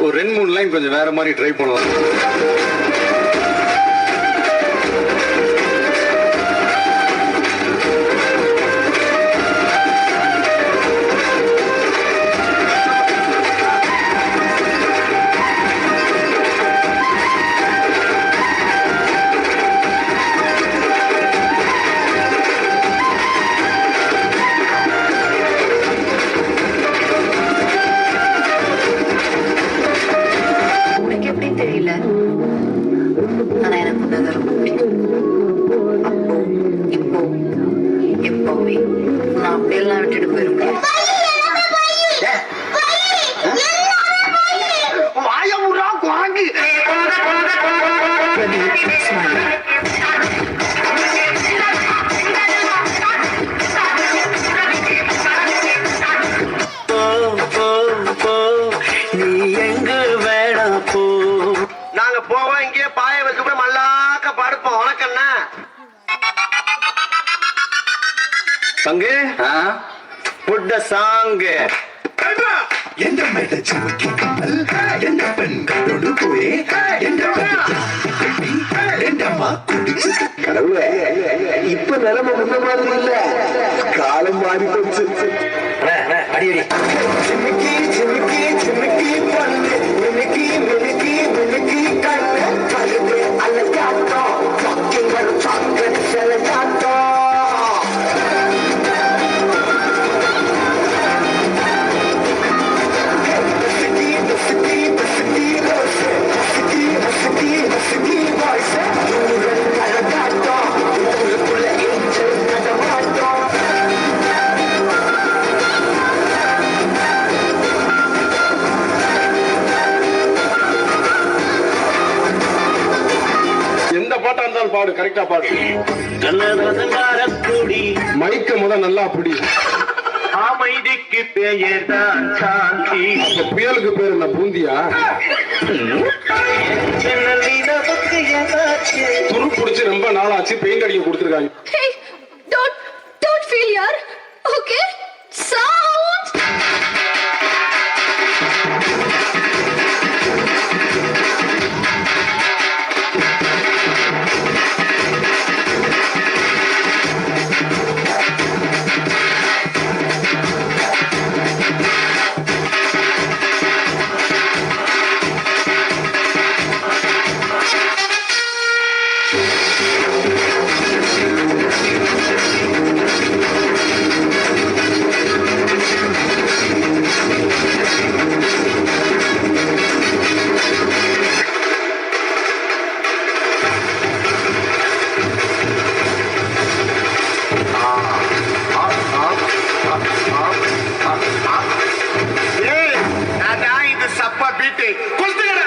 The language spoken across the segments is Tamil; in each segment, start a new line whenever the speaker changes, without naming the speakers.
ஒரு 2-3 லைன் கொஞ்சம் வேற மாதிரி ட்ரை பண்ணலாம்.
ஆனா எனக்கு உன்னை ரொம்ப பிடிக்கும். அப்போ இப்போ எப்பவுமே நான் அப்படியெல்லாம் விட்டுட்டு போயிருக்கேன்.
நீ எங்க வேணா போ. நாங்க போவோம், இங்கே பாய வச்சு மல்லாக்க படுப்போம். உனக்கண்ணா பங்கு புட்ட சாங்கு
எந்த மேட்ட சுமக்கி கம்மல் எந்த பெண்களோடு போயே எந்த கடவுளே. இப்ப நிலைமை முன்ன மாதிரி இல்ல, காலம் மாறி போச்சு.
அடியடி
சிமிக்கி சிமிக்கி சிமிக்கி பண்ணு மினுக்கி மினுக்கி மினுக்கி கண்ணு கழுது அலங்காட்டம் பக்கிங்கள் சாங்க செலங்காட்டம்.
எந்த பாட்டா இருந்தாலும் பாடு, கரெக்டா பாடு. மைக்க முத நல்லா பிடி.
அமைதிக்கு பெயர் தான் சாந்தி.
புயலுக்கு பேர் என்ன பூந்தியா? துரு புடிச்சு ரொம்ப நாளாச்சு, பெயிண்ட் அடிக்க கொடுத்துருக்காங்க.
Hey, don't feel yaar. Okay? Sound.
இது சப்பா பீட்டு கொடுத்துக்கடா.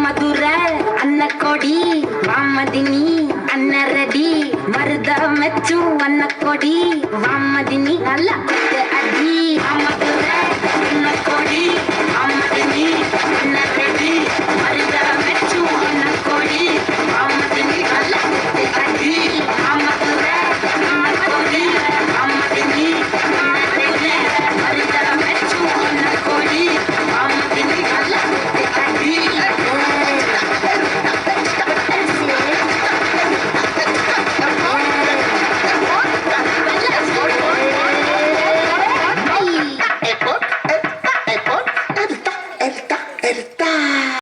மதுரை அன்னக்கொடி வாமதினி அன்னரடி மருத மெச்சு அன்னக்கொடி வாமதினி நல்ல அடி. மதுரை அன்னக்கொடி வாமதினி